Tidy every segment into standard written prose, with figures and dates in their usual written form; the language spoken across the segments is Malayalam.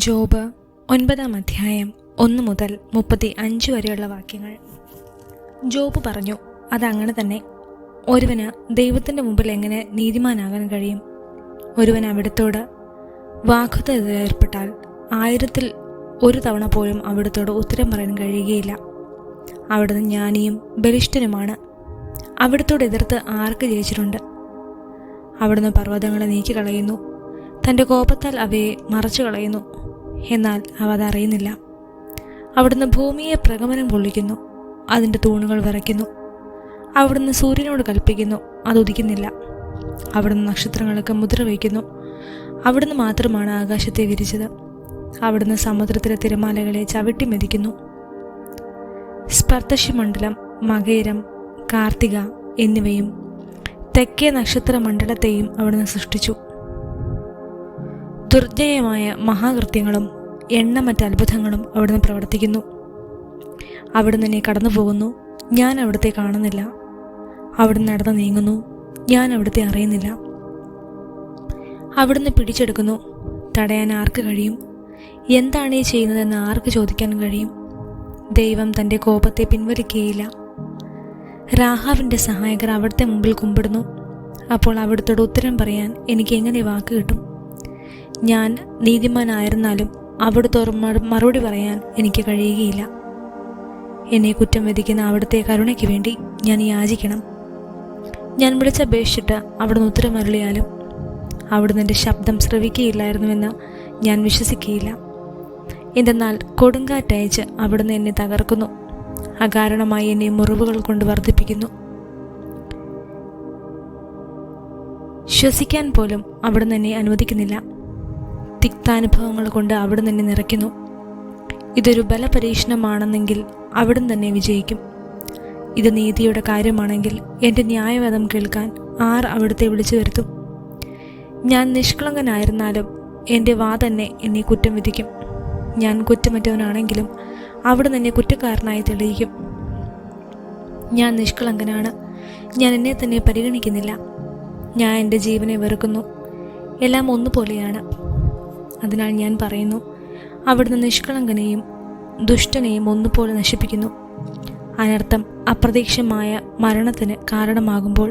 ജോബ് 9-ാം അധ്യായം 1 മുതൽ 35 വരെയുള്ള വാക്യങ്ങൾ. ജോബ് പറഞ്ഞു, അതങ്ങനെ തന്നെ. ഒരുവന് ദൈവത്തിൻ്റെ മുമ്പിൽ എങ്ങനെ നീതിമാനാകാൻ കഴിയും? ഒരുവൻ അവിടുത്തോട് വാഗ്ദത്തം ഏർപ്പെട്ടാൽ 1000-ൽ 1 തവണ പോലും അവിടുത്തോട് ഉത്തരം പറയാൻ കഴിയുകയില്ല. അവിടുന്ന് ജ്ഞാനിയും ബലിഷ്ഠനുമാണ്. അവിടുത്തോട് എതിർത്ത് ആർക്ക് ജയിച്ചിട്ടുണ്ട്? അവിടുന്ന് പർവ്വതങ്ങളെ നീക്കിക്കളയുന്നു, തൻ്റെ കോപത്താൽ അവയെ മറച്ചു കളയുന്നു, എന്നാൽ അവ അതറിയുന്നില്ല. അവിടുന്ന് ഭൂമിയെ പ്രകമ്പനം കൊള്ളിക്കുന്നു, അതിൻ്റെ തൂണുകൾ വിറയ്ക്കുന്നു. അവിടുന്ന് സൂര്യനോട് കൽപ്പിക്കുന്നു, അത് ഉദിക്കുന്നില്ല. അവിടുന്ന് നക്ഷത്രങ്ങൾക്ക് മുദ്ര വയ്ക്കുന്നു. അവിടുന്ന് മാത്രമാണ് ആകാശത്തെ വിരിച്ചത്. അവിടുന്ന് സമുദ്രത്തിലെ തിരമാലകളെ ചവിട്ടി മെതിക്കുന്നു. സ്പർശമണ്ഡലം, മകയിരം, കാർത്തിക എന്നിവയും തെക്കേ നക്ഷത്രമണ്ഡലത്തെയും അവിടുന്ന് സൃഷ്ടിച്ചു. ദുർജയമായ മഹാകൃത്യങ്ങളും എണ്ണമറ്റ അത്ഭുതങ്ങളും അവിടുന്ന് പ്രവർത്തിക്കുന്നു. അവിടുന്ന് എന്നെ കടന്നു പോകുന്നു, ഞാൻ അവിടുത്തെ കാണുന്നില്ല. അവിടുന്ന് നടന്നു നീങ്ങുന്നു, ഞാൻ അവിടുത്തെ അറിയുന്നില്ല. അവിടുന്ന് പിടിച്ചെടുക്കുന്നു, തടയാൻ ആർക്ക് കഴിയും? എന്താണ് ഈ ചെയ്യുന്നതെന്ന് ആർക്ക് ചോദിക്കാൻ കഴിയും? ദൈവം തൻ്റെ കോപത്തെ പിൻവലിക്കുകയില്ല. രാഹാബിൻ്റെ സഹായകർ അവിടുത്തെ മുമ്പിൽ കുമ്പിടുന്നു. അപ്പോൾ അവിടുത്തോട് ഉത്തരം പറയാൻ എനിക്ക് എങ്ങനെ വാക്ക് കിട്ടും? ഞാൻ നീതിമാനായിരുന്നാലും അവിടുത്തോട് മറുപടി പറയാൻ എനിക്ക് കഴിയുകയില്ല. എന്നെ കുറ്റം വിധിക്കുന്ന അവിടുത്തെ കരുണയ്ക്ക് വേണ്ടി ഞാൻ യാചിക്കണം. ഞാൻ വിളിച്ചപേക്ഷിച്ചിട്ട് അവിടുന്ന് ഉത്തരം അരുളിയാലും അവിടുന്ന് എൻ്റെ ശബ്ദം ശ്രവിക്കുകയില്ലായിരുന്നുവെന്ന് ഞാൻ വിശ്വസിക്കുകയില്ല. എന്തെന്നാൽ കൊടുങ്കാറ്റയച്ച് അവിടുന്ന് എന്നെ തകർക്കുന്നു, അകാരണമായി എന്നെ മുറിവുകൾ കൊണ്ട് വർദ്ധിപ്പിക്കുന്നു. ശ്വസിക്കാൻ പോലും അവിടുന്ന് എന്നെ അനുവദിക്കുന്നില്ല. തിക്താനുഭവങ്ങൾ കൊണ്ട് അവിടുന്ന് എന്നെ നിറയ്ക്കുന്നു. ഇതൊരു ബലപരീക്ഷണമാണെന്നെങ്കിൽ അവിടുന്ന് തന്നെ വിജയിക്കും. ഇത് നീതിയുടെ കാര്യമാണെങ്കിൽ എൻ്റെ ന്യായവാദം കേൾക്കാൻ ആർ അവിടുത്തെ വിളിച്ചു വരുത്തും? ഞാൻ നിഷ്കളങ്കനായിരുന്നാലും എൻ്റെ വാ തന്നെ എന്നെ കുറ്റം വിധിക്കും. ഞാൻ കുറ്റമറ്റവനാണെങ്കിലും അവിടുന്ന് എന്നെ കുറ്റക്കാരനായി തെളിയിക്കും. ഞാൻ നിഷ്കളങ്കനാണ്, ഞാൻ എന്നെ തന്നെ പരിഗണിക്കുന്നില്ല. ഞാൻ എൻ്റെ ജീവനെ വെറുക്കുന്നു, എല്ലാം ഒന്നുപോലെയാണ്. അതിനാൽ ഞാൻ പറയുന്നു, അവിടുന്ന് നിഷ്കളങ്കനെയും ദുഷ്ടനെയും ഒന്നുപോലെ നശിപ്പിക്കുന്നു. അനർത്ഥം അപ്രതീക്ഷിതമായ മരണത്തിന് കാരണമാകുമ്പോൾ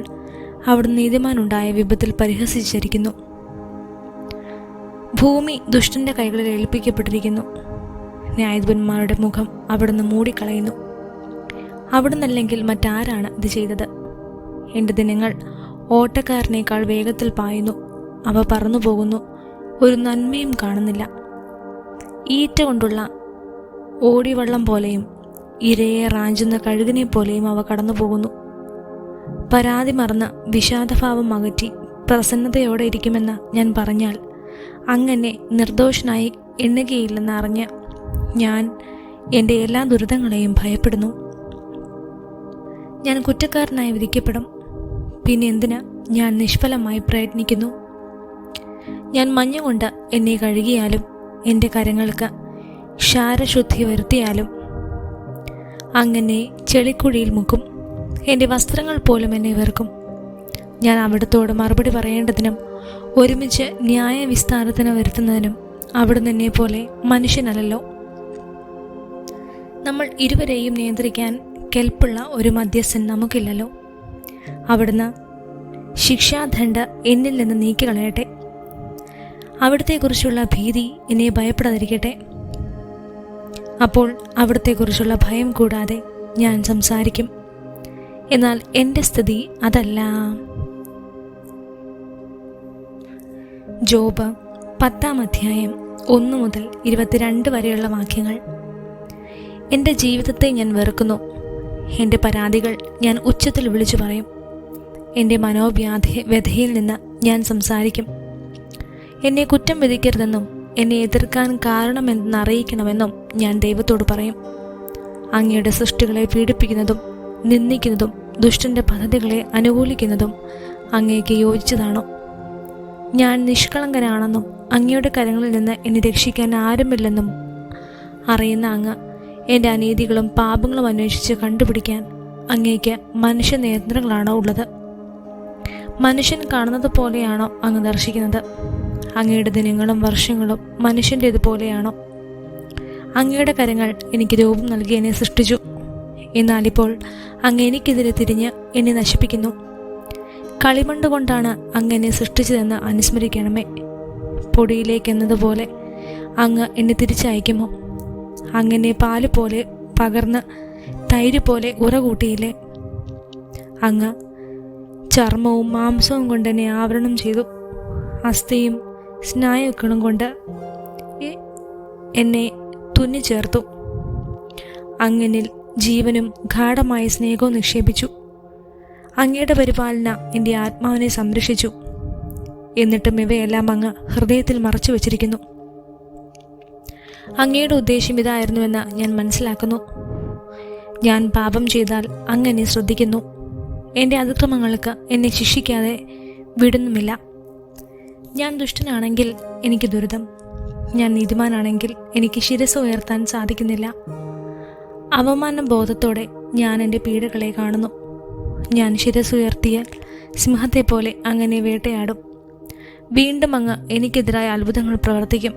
അവിടുന്ന് നീതിമാനുണ്ടായ വിപത്തിൽ പരിഹസിച്ചിരിക്കുന്നു. ഭൂമി ദുഷ്ടൻ്റെ കൈകളിൽ ഏൽപ്പിക്കപ്പെട്ടിരിക്കുന്നു. ന്യായാധിപന്മാരുടെ മുഖം അവിടുന്ന് മൂടിക്കളയുന്നു. അവിടുന്നല്ലെങ്കിൽ മറ്റാരാണ് ഇത് ചെയ്തത്? എൻ്റെ ദിനങ്ങൾ ഓട്ടക്കാരനേക്കാൾ വേഗത്തിൽ പായുന്നു, അവ പറന്നു പോകുന്നു, ഒരു നന്മയും കാണുന്നില്ല. ഈറ്റ കൊണ്ടുള്ള ഓടിവള്ളം പോലെയും ഇരയെ റാഞ്ചുന്ന കഴുകിനെ പോലെയും അവ കടന്നു പോകുന്നു. പരാതി മറന്ന് വിഷാദഭാവം അകറ്റി പ്രസന്നതയോടെ ഇരിക്കുമെന്ന് ഞാൻ പറഞ്ഞാൽ അങ്ങനെ നിർദോഷനായി എണ്ണുകയില്ലെന്ന് അറിഞ്ഞ് ഞാൻ എൻ്റെ എല്ലാ ദുരിതങ്ങളെയും ഭയപ്പെടുന്നു. ഞാൻ കുറ്റക്കാരനായി വിധിക്കപ്പെടും. പിന്നെ എന്തിന് ഞാൻ നിഷ്ഫലമായി പ്രയത്നിക്കുന്നു? ഞാൻ മഞ്ഞുകൊണ്ട് എന്നെ കഴുകിയാലും എൻ്റെ കരങ്ങൾക്ക് ക്ഷാരശുദ്ധി വരുത്തിയാലും അങ്ങനെ ചെളിക്കുഴിയിൽ മുക്കും. എൻ്റെ വസ്ത്രങ്ങൾ പോലും എന്നെ വെറുക്കും. ഞാൻ അവിടുത്തോട് മറുപടി പറയേണ്ടതിനും ഒരുമിച്ച് ന്യായവിസ്താരത്തിന് വരുത്തുന്നതിനും അവിടുന്ന് എന്നെ പോലെ മനുഷ്യനല്ലല്ലോ. നമ്മൾ ഇരുവരെയും നിയന്ത്രിക്കാൻ കെൽപ്പുള്ള ഒരു മധ്യസ്ഥൻ നമുക്കില്ലല്ലോ. അവിടുന്ന് ശിക്ഷാദണ്ഡ് എന്നിൽ നിന്ന് നീക്കിക്കളയട്ടെ. അവിടത്തെക്കുറിച്ചുള്ള ഭീതി എന്നെ ഭയപ്പെടാതിരിക്കട്ടെ. അപ്പോൾ അവിടത്തെക്കുറിച്ചുള്ള ഭയം കൂടാതെ ഞാൻ സംസാരിക്കും. എന്നാൽ എൻ്റെ സ്ഥിതി അതല്ല. ജോബ് 10-ാം അധ്യായം 1 മുതൽ 22 വരെയുള്ള വാക്യങ്ങൾ. എൻ്റെ ജീവിതത്തെ ഞാൻ വെറുക്കുന്നു. എൻ്റെ പരാതികൾ ഞാൻ ഉച്ചത്തിൽ വിളിച്ചു പറയും. എൻ്റെ മനോവ്യഥയിൽ നിന്ന് ഞാൻ സംസാരിക്കും. എന്നെ കുറ്റം വിധിക്കരുതെന്നും എന്നെ എതിർക്കാൻ കാരണമെന്ന് അറിയിക്കണമെന്നും ഞാൻ ദൈവത്തോട് പറയും. അങ്ങയുടെ സൃഷ്ടികളെ പീഡിപ്പിക്കുന്നതും നിന്ദിക്കുന്നതും ദുഷ്ടൻ്റെ പദ്ധതികളെ അനുകൂലിക്കുന്നതും അങ്ങേക്ക് യോജിച്ചതാണോ? ഞാൻ നിഷ്കളങ്കനാണെന്നും അങ്ങയുടെ കരങ്ങളിൽ നിന്ന് എന്നെ രക്ഷിക്കാൻ ആരുമില്ലെന്നും അറിയുന്ന അങ്ങ് എൻ്റെ അനീതികളും പാപങ്ങളും അന്വേഷിച്ച് കണ്ടുപിടിക്കാൻ അങ്ങേക്ക് മനുഷ്യനേത്രങ്ങളാണോ ഉള്ളത്? മനുഷ്യൻ കാണുന്നത് പോലെയാണോ അങ്ങ് ദർശിക്കുന്നത്? അങ്ങയുടെ ദിനങ്ങളും വർഷങ്ങളും മനുഷ്യൻ്റേതുപോലെയാണോ? അങ്ങയുടെ കരങ്ങൾ എനിക്ക് രൂപം നൽകി എന്നെ സൃഷ്ടിച്ചു. എന്നാലിപ്പോൾ അങ്ങ് എനിക്കെതിരെ തിരിഞ്ഞ് എന്നെ നശിപ്പിക്കുന്നു. കളിമണ്ണ് കൊണ്ടാണ് അങ്ങ് എന്നെ സൃഷ്ടിച്ചതെന്ന് അനുസ്മരിക്കണമേ. പൊടിയിലേക്കെന്നതുപോലെ അങ്ങ് എന്നെ തിരിച്ചയക്കുമോ? അങ്ങനെ പാല് പോലെ പകർന്ന് തൈര് പോലെ ഉറകൂട്ടിയില്ലേ? അങ്ങ് ചർമ്മവും മാംസവും കൊണ്ട് എന്നെ ആവരണം ചെയ്തു. അസ്ഥിയും സ്നായുക്കളും കൊണ്ട് എന്നെ തുന്നിച്ചേർത്തു. അങ്ങനിൽ ജീവനും ഗാഢമായ സ്നേഹവും നിക്ഷേപിച്ചു. അങ്ങയുടെ പരിപാലന എൻ്റെ ആത്മാവിനെ സംരക്ഷിച്ചു. എന്നിട്ടും ഇവയെല്ലാം അങ്ങ് ഹൃദയത്തിൽ മറച്ചു വച്ചിരിക്കുന്നു. അങ്ങയുടെ ഉദ്ദേശം ഇതായിരുന്നുവെന്ന് ഞാൻ മനസ്സിലാക്കുന്നു. ഞാൻ പാപം ചെയ്താൽ അങ്ങ് എന്നെ ശ്രദ്ധിക്കുന്നു. എൻ്റെ അതിക്രമങ്ങൾക്ക് എന്നെ ശിക്ഷിക്കാതെ വിടുന്നുമില്ല. ഞാൻ ദുഷ്ടനാണെങ്കിൽ എനിക്ക് ദുരിതം. ഞാൻ നീതിമാനാണെങ്കിൽ എനിക്ക് ശിരസ് ഉയർത്താൻ സാധിക്കുന്നില്ല. അവമാന ബോധത്തോടെ ഞാൻ എൻ്റെ പീഡകളെ കാണുന്നു. ഞാൻ ശിരസ് ഉയർത്തിയാൽ സിംഹത്തെ പോലെ അങ്ങനെ വേട്ടയാടും. വീണ്ടും അങ്ങ് എനിക്കെതിരായ അത്ഭുതങ്ങൾ പ്രവർത്തിക്കും.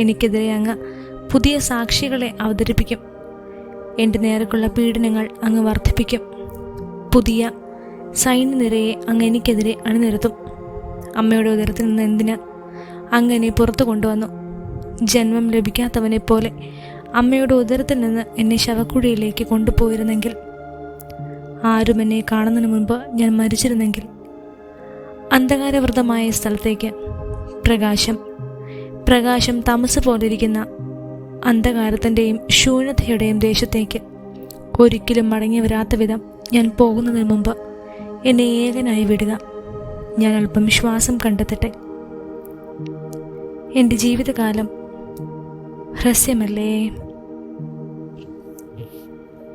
എനിക്കെതിരെ അങ്ങ് പുതിയ സാക്ഷികളെ അവതരിപ്പിക്കും. എൻ്റെ നേർക്കുള്ള പീഡനങ്ങൾ അങ്ങ് വർദ്ധിപ്പിക്കും. പുതിയ സൈന്യനിരയെ അങ്ങ് എനിക്കെതിരെ അണിനിരത്തും. അമ്മയുടെ ഉദരത്തിൽ നിന്ന് എന്തിന് അങ്ങനെ പുറത്തു കൊണ്ടുവന്നു? ജന്മം ലഭിക്കാത്തവനെ പോലെ അമ്മയുടെ ഉദരത്തിൽ നിന്ന് എന്നെ ശവക്കുഴിയിലേക്ക് കൊണ്ടുപോയിരുന്നെങ്കിൽ, ആരും എന്നെ കാണുന്നതിന് മുൻപ് ഞാൻ മരിച്ചിരുന്നെങ്കിൽ. അന്ധകാരവൃതമായ സ്ഥലത്തേക്ക് പ്രകാശം തമസ് പോലിരിക്കുന്ന അന്ധകാരത്തിൻ്റെയും ശൂന്യതയുടെയും ദേശത്തേക്ക് ഒരിക്കലും മടങ്ങി വരാത്ത വിധം ഞാൻ പോകുന്നതിന് മുമ്പ് എന്നെ ഏകനായി വിടുക. ഞാൻ അല്പം ശ്വാസം കണ്ടെത്തട്ടെ. എൻ്റെ ജീവിതകാലം ഹ്രസ്യമല്ലേ?